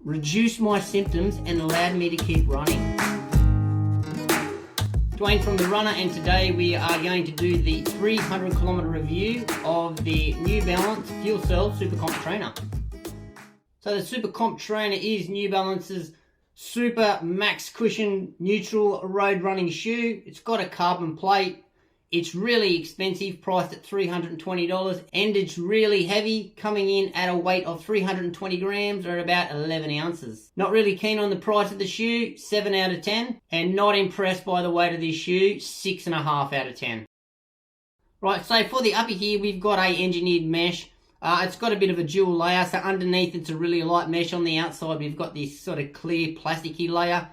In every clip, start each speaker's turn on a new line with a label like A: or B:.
A: reduced my symptoms and allowed me to keep running. Dwayne from The Runner, and today we are going to do the 300 kilometer review of the New Balance Fuelcell SuperComp Trainer. So the SuperComp Trainer is New Balance's super max cushion neutral road running shoe. It's got a carbon plate. It's really expensive, priced at $320, and it's really heavy, coming in at a weight of 320 grams or about 11 ounces. Not really keen on the price of the shoe, 7 out of 10, and not impressed by the weight of this shoe, 6.5 out of 10. Right, so for the upper here, we've got a engineered mesh. It's got a bit of a dual layer, so underneath it's a really light mesh. On the outside, we've got this sort of clear plasticky layer.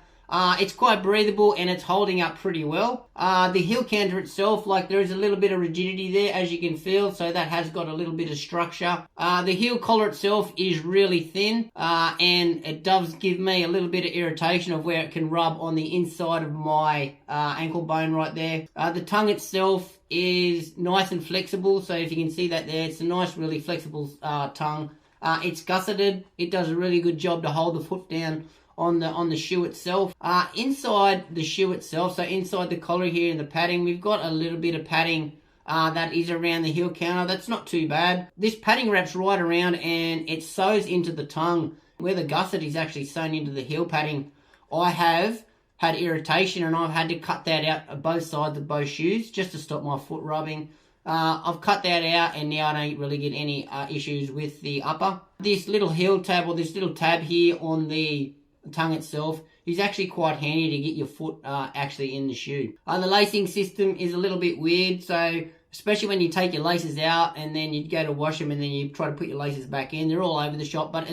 A: It's quite breathable and it's holding up pretty well. The heel counter itself, like, there is a little bit of rigidity there, as you can feel, so that has got a little bit of structure. The heel collar itself is really thin, and it does give me a little bit of irritation of where it can rub on the inside of my ankle bone right there. The tongue itself is nice and flexible, so if you can see that there, it's a nice, really flexible tongue. It's gusseted. It does a really good job to hold the foot down on the shoe itself. Inside the shoe itself, so inside the collar here and the padding, we've got a little bit of padding that is around the heel counter. That's not too bad. This padding wraps right around and it sews into the tongue. Where the gusset is actually sewn into the heel padding, I have had irritation and I've had to cut that out of both sides of both shoes just to stop my foot rubbing. I've cut that out and now I don't really get any issues with the upper. This little heel tab, or this little tab here on the tongue itself, is actually quite handy to get your foot actually in the shoe. The lacing system is a little bit weird, so especially when you take your laces out and then you go to wash them and then you try to put your laces back in, they're all over the shop, but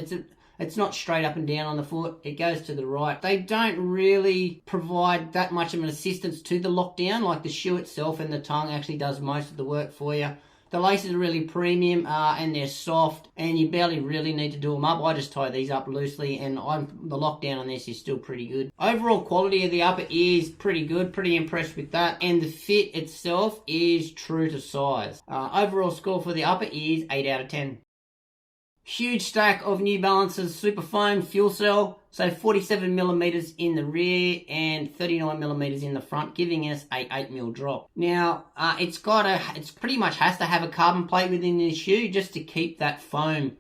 A: it's not straight up and down on the foot. It goes to the right. They don't really provide that much of an assistance to the lockdown, like the shoe itself, and the tongue actually does most of the work for you. The laces are really premium and they're soft, and you barely really need to do them up. I just tie these up loosely, and the lockdown on this is still pretty good. Overall quality of the upper is pretty good, pretty impressed with that, and the fit itself is true to size. Overall score for the upper is 8 out of 10. Huge stack of New Balance's Super Foam Fuelcell, so 47mm in the rear and 39mm in the front, giving us a 8mm drop. Now, it's pretty much has to have a carbon plate within this shoe just to keep that foam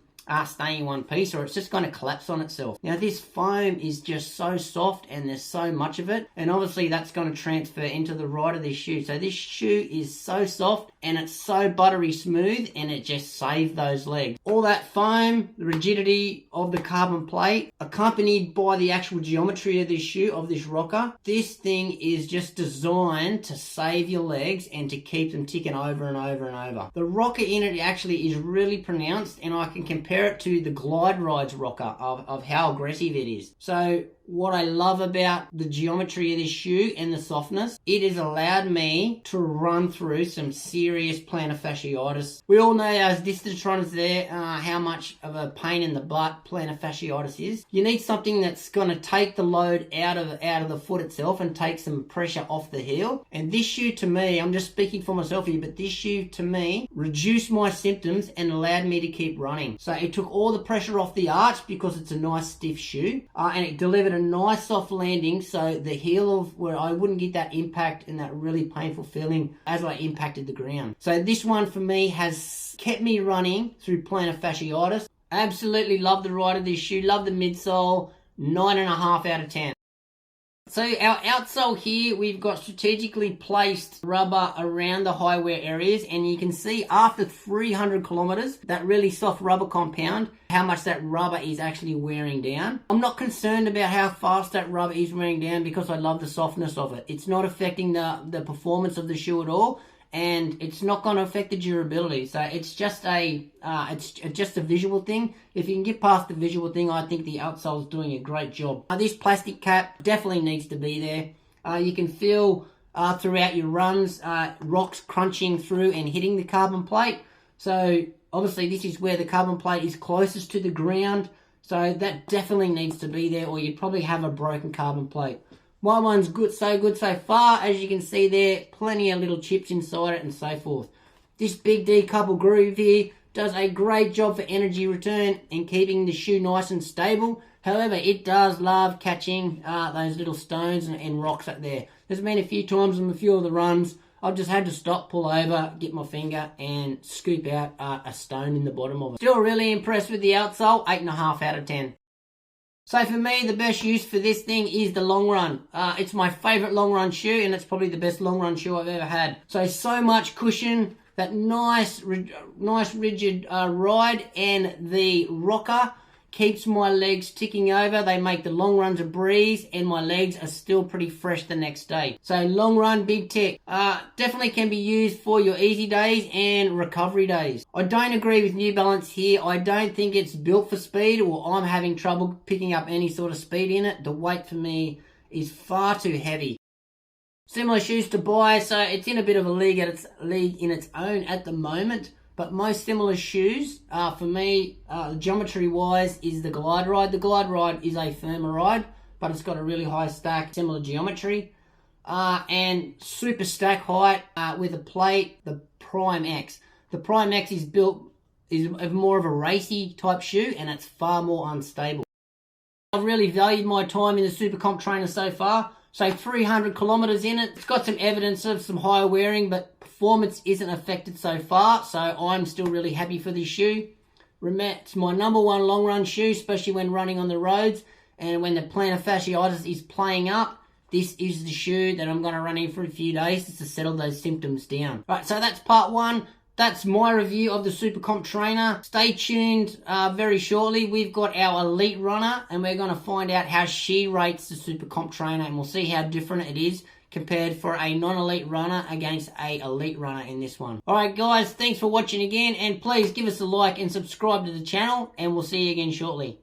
A: staying in one piece, or it's just going to collapse on itself. Now, this foam is just so soft and there's so much of it, and obviously that's going to transfer into the ride of this shoe. So this shoe is so soft and it's so buttery smooth, and it just saved those legs. All that foam, the rigidity of the carbon plate, accompanied by the actual geometry of this shoe, of this rocker, this thing is just designed to save your legs and to keep them ticking over and over and over. The rocker in it actually is really pronounced, and I can compare it to the Glide Rides rocker of how aggressive it is. So what I love about the geometry of this shoe and the softness, it has allowed me to run through some serious plantar fasciitis. We all know as distance runners there how much of a pain in the butt plantar fasciitis is. You need something that's going to take the load out of the foot itself and take some pressure off the heel. And this shoe, to me, I'm just speaking for myself here, but this shoe to me reduced my symptoms and allowed me to keep running. So it took all the pressure off the arch because it's a nice stiff shoe, and it delivered a nice soft landing, so the heel of where I wouldn't get that impact and that really painful feeling as I impacted the ground. So this one for me has kept me running through plantar fasciitis. Absolutely love the ride of this shoe, love the midsole, 9.5 out of 10. So our outsole here, we've got strategically placed rubber around the high wear areas, and you can see after 300 kilometers, that really soft rubber compound, how much that rubber is actually wearing down. I'm not concerned about how fast that rubber is wearing down because I love the softness of it. It's not affecting the performance of the shoe at all, and it's not going to affect the durability. So it's just a visual thing. If you can get past the visual thing, I think the outsole is doing a great job. This plastic cap definitely needs to be there. You can feel throughout your runs rocks crunching through and hitting the carbon plate. So obviously this is where the carbon plate is closest to the ground. So that definitely needs to be there, or you'd probably have a broken carbon plate. My one's good so far. As you can see there, plenty of little chips inside it and so forth. This big decouple groove here does a great job for energy return and keeping the shoe nice and stable. However, it does love catching those little stones and rocks up there. There's been a few times on a few of the runs, I've just had to stop, pull over, get my finger, and scoop out a stone in the bottom of it. Still really impressed with the outsole, 8.5 out of 10. So for me, the best use for this thing is the long run. It's my favourite long run shoe, and it's probably the best long run shoe I've ever had. So much cushion, that nice rigid ride, and the rocker keeps my legs ticking over. They make the long runs a breeze, and my legs are still pretty fresh the next day. So long run, big tick. Definitely can be used for your easy days and recovery days. I don't agree with New Balance here. I don't think it's built for speed, or I'm having trouble picking up any sort of speed in it. The weight for me is far too heavy. Similar shoes to buy, so it's in a bit of a league in its own at the moment. But most similar shoes, for me, geometry wise, is the Glide Ride. The Glide Ride is a firmer ride, but it's got a really high stack, similar geometry. And super stack height with a plate, the Prime X. The Prime X is more of a racy type shoe, and it's far more unstable. I've really valued my time in the SuperComp Trainer so far. So 300 kilometers in it. It's got some evidence of some higher wearing, but performance isn't affected so far. So I'm still really happy for this shoe. Remember, it's my number one long run shoe, especially when running on the roads and when the plantar fasciitis is playing up. This is the shoe that I'm going to run in for a few days just to settle those symptoms down. Right, so that's part one. That's my review of the SuperComp Trainer. Stay tuned very shortly. We've got our elite runner, and we're going to find out how she rates the SuperComp Trainer, and we'll see how different it is compared for a non-elite runner against a elite runner in this one. Alright guys, thanks for watching again, and please give us a like and subscribe to the channel, and we'll see you again shortly.